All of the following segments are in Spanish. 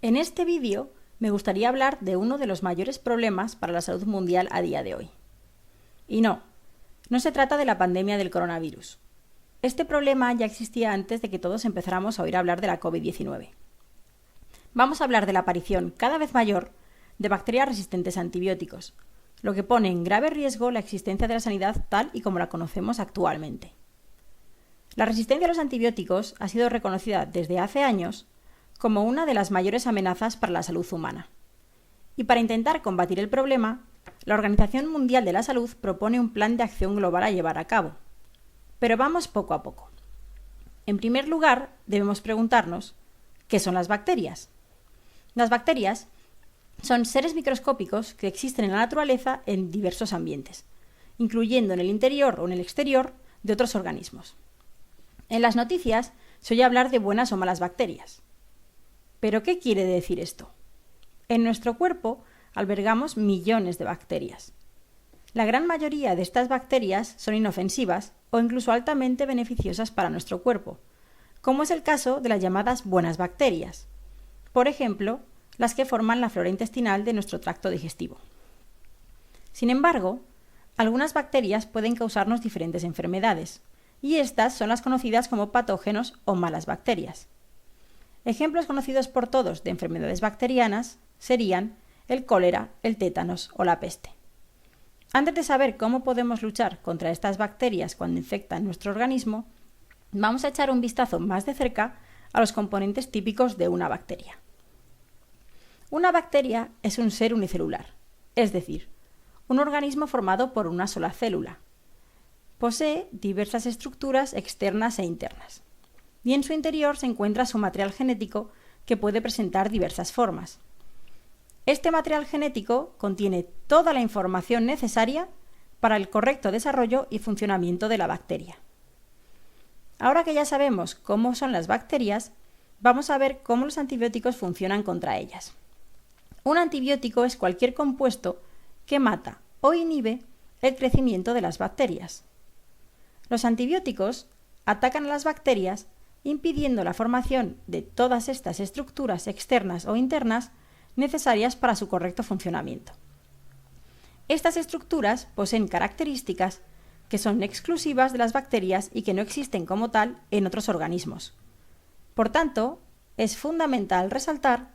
En este vídeo me gustaría hablar de uno de los mayores problemas para la salud mundial a día de hoy. Y no se trata de la pandemia del coronavirus. Este problema ya existía antes de que todos empezáramos a oír hablar de la COVID-19. Vamos a hablar de la aparición cada vez mayor de bacterias resistentes a antibióticos, lo que pone en grave riesgo la existencia de la sanidad tal y como la conocemos actualmente. La resistencia a los antibióticos ha sido reconocida desde hace años como una de las mayores amenazas para la salud humana. Y para intentar combatir el problema, la Organización Mundial de la Salud propone un plan de acción global a llevar a cabo. Pero vamos poco a poco. En primer lugar, debemos preguntarnos, ¿qué son las bacterias? Las bacterias son seres microscópicos que existen en la naturaleza en diversos ambientes, incluyendo en el interior o en el exterior de otros organismos. En las noticias se oye hablar de buenas o malas bacterias. ¿Pero qué quiere decir esto? En nuestro cuerpo albergamos millones de bacterias. La gran mayoría de estas bacterias son inofensivas o incluso altamente beneficiosas para nuestro cuerpo, como es el caso de las llamadas buenas bacterias. Por ejemplo, las que forman la flora intestinal de nuestro tracto digestivo. Sin embargo, algunas bacterias pueden causarnos diferentes enfermedades, y estas son las conocidas como patógenos o malas bacterias. Ejemplos conocidos por todos de enfermedades bacterianas serían el cólera, el tétanos o la peste. Antes de saber cómo podemos luchar contra estas bacterias cuando infectan nuestro organismo, vamos a echar un vistazo más de cerca a los componentes típicos de una bacteria. Una bacteria es un ser unicelular, es decir, un organismo formado por una sola célula. Posee diversas estructuras externas e internas, y en su interior se encuentra su material genético que puede presentar diversas formas. Este material genético contiene toda la información necesaria para el correcto desarrollo y funcionamiento de la bacteria. Ahora que ya sabemos cómo son las bacterias, vamos a ver cómo los antibióticos funcionan contra ellas. Un antibiótico es cualquier compuesto que mata o inhibe el crecimiento de las bacterias. Los antibióticos atacan a las bacterias impidiendo la formación de todas estas estructuras externas o internas necesarias para su correcto funcionamiento. Estas estructuras poseen características que son exclusivas de las bacterias y que no existen como tal en otros organismos. Por tanto, es fundamental resaltar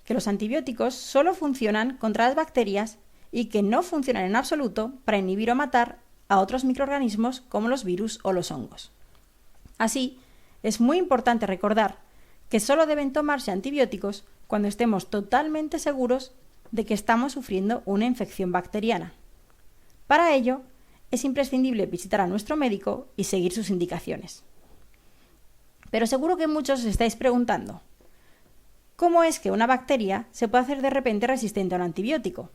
que los antibióticos solo funcionan contra las bacterias y que no funcionan en absoluto para inhibir o matar a otros microorganismos como los virus o los hongos. Así, es muy importante recordar que solo deben tomarse antibióticos cuando estemos totalmente seguros de que estamos sufriendo una infección bacteriana. Para ello, es imprescindible visitar a nuestro médico y seguir sus indicaciones. Pero seguro que muchos os estáis preguntando, ¿cómo es que una bacteria se puede hacer de repente resistente a un antibiótico?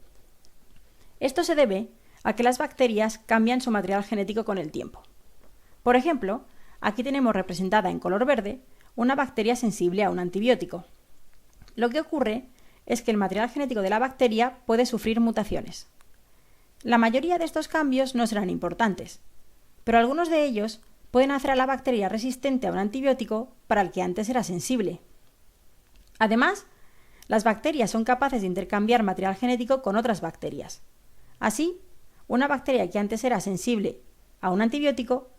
Esto se debe a que las bacterias cambian su material genético con el tiempo. Por ejemplo, aquí tenemos representada en color verde una bacteria sensible a un antibiótico. Lo que ocurre es que el material genético de la bacteria puede sufrir mutaciones. La mayoría de estos cambios no serán importantes, pero algunos de ellos pueden hacer a la bacteria resistente a un antibiótico para el que antes era sensible. Además, las bacterias son capaces de intercambiar material genético con otras bacterias. Así, una bacteria que antes era sensible a un antibiótico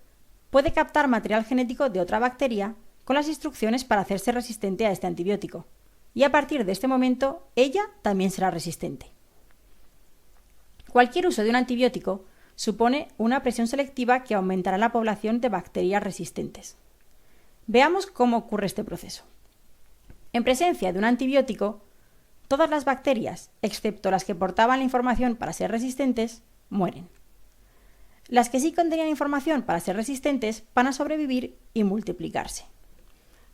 puede captar material genético de otra bacteria con las instrucciones para hacerse resistente a este antibiótico, y a partir de este momento ella también será resistente. Cualquier uso de un antibiótico supone una presión selectiva que aumentará la población de bacterias resistentes. Veamos cómo ocurre este proceso. En presencia de un antibiótico, todas las bacterias, excepto las que portaban la información para ser resistentes, mueren. Las que sí contenían información para ser resistentes van a sobrevivir y multiplicarse.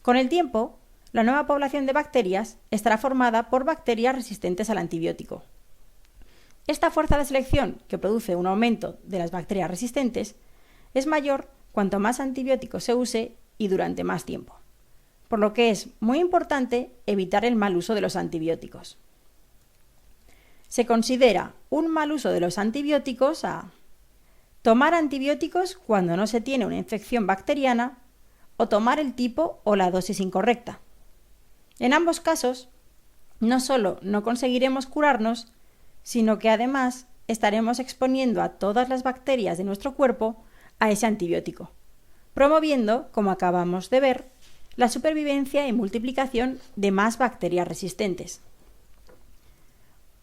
Con el tiempo, la nueva población de bacterias estará formada por bacterias resistentes al antibiótico. Esta fuerza de selección, que produce un aumento de las bacterias resistentes, es mayor cuanto más antibiótico se use y durante más tiempo, por lo que es muy importante evitar el mal uso de los antibióticos. Se considera un mal uso de los antibióticos a tomar antibióticos cuando no se tiene una infección bacteriana o tomar el tipo o la dosis incorrecta. En ambos casos, no solo no conseguiremos curarnos, sino que además estaremos exponiendo a todas las bacterias de nuestro cuerpo a ese antibiótico, promoviendo, como acabamos de ver, la supervivencia y multiplicación de más bacterias resistentes.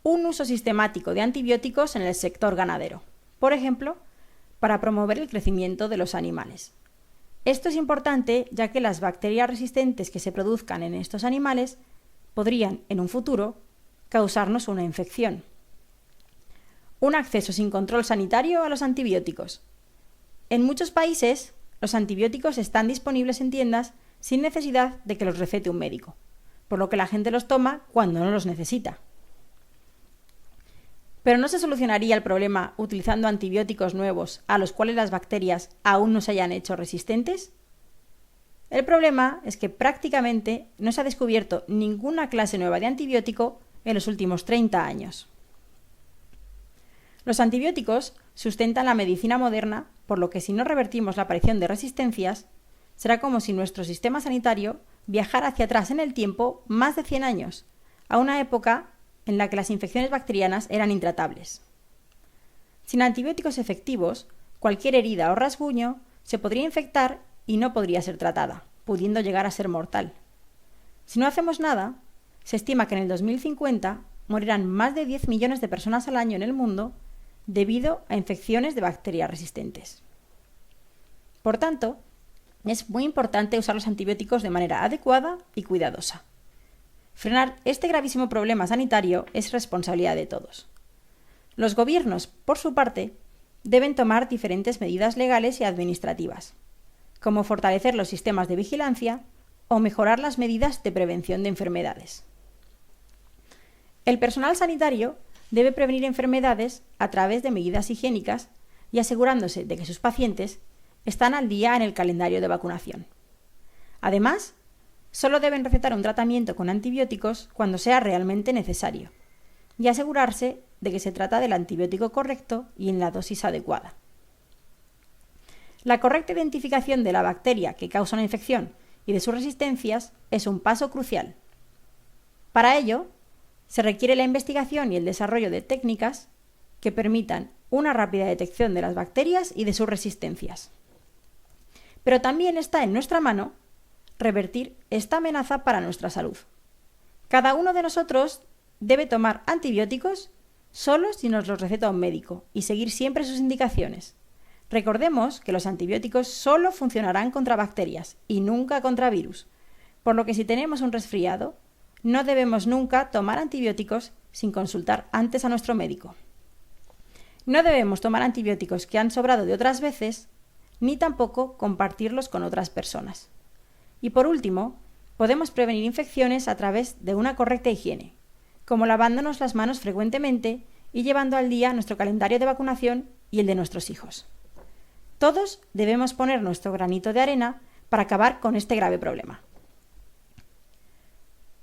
Un uso sistemático de antibióticos en el sector ganadero, por ejemplo, para promover el crecimiento de los animales. Esto es importante ya que las bacterias resistentes que se produzcan en estos animales podrían, en un futuro, causarnos una infección. Un acceso sin control sanitario a los antibióticos. En muchos países, los antibióticos están disponibles en tiendas sin necesidad de que los recete un médico, por lo que la gente los toma cuando no los necesita. Pero ¿no se solucionaría el problema utilizando antibióticos nuevos a los cuales las bacterias aún no se hayan hecho resistentes? El problema es que prácticamente no se ha descubierto ninguna clase nueva de antibiótico en los últimos 30 años. Los antibióticos sustentan la medicina moderna, por lo que si no revertimos la aparición de resistencias, será como si nuestro sistema sanitario viajara hacia atrás en el tiempo más de 100 años, a una época en la que las infecciones bacterianas eran intratables. Sin antibióticos efectivos, cualquier herida o rasguño se podría infectar y no podría ser tratada, pudiendo llegar a ser mortal. Si no hacemos nada, se estima que en el 2050 morirán más de 10 millones de personas al año en el mundo debido a infecciones de bacterias resistentes. Por tanto, es muy importante usar los antibióticos de manera adecuada y cuidadosa. Frenar este gravísimo problema sanitario es responsabilidad de todos. Los gobiernos, por su parte, deben tomar diferentes medidas legales y administrativas, como fortalecer los sistemas de vigilancia o mejorar las medidas de prevención de enfermedades. El personal sanitario debe prevenir enfermedades a través de medidas higiénicas y asegurándose de que sus pacientes están al día en el calendario de vacunación. Además, solo deben recetar un tratamiento con antibióticos cuando sea realmente necesario y asegurarse de que se trata del antibiótico correcto y en la dosis adecuada. La correcta identificación de la bacteria que causa una infección y de sus resistencias es un paso crucial. Para ello, se requiere la investigación y el desarrollo de técnicas que permitan una rápida detección de las bacterias y de sus resistencias. Pero también está en nuestra mano revertir esta amenaza para nuestra salud. Cada uno de nosotros debe tomar antibióticos solo si nos los receta un médico y seguir siempre sus indicaciones. Recordemos que los antibióticos solo funcionarán contra bacterias y nunca contra virus, por lo que si tenemos un resfriado, no debemos nunca tomar antibióticos sin consultar antes a nuestro médico. No debemos tomar antibióticos que han sobrado de otras veces, ni tampoco compartirlos con otras personas. Y por último, podemos prevenir infecciones a través de una correcta higiene, como lavándonos las manos frecuentemente y llevando al día nuestro calendario de vacunación y el de nuestros hijos. Todos debemos poner nuestro granito de arena para acabar con este grave problema.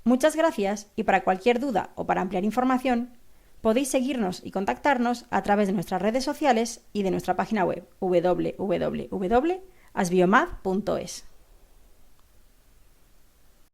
Muchas gracias y para cualquier duda o para ampliar información, podéis seguirnos y contactarnos a través de nuestras redes sociales y de nuestra página web www.asbiomad.es.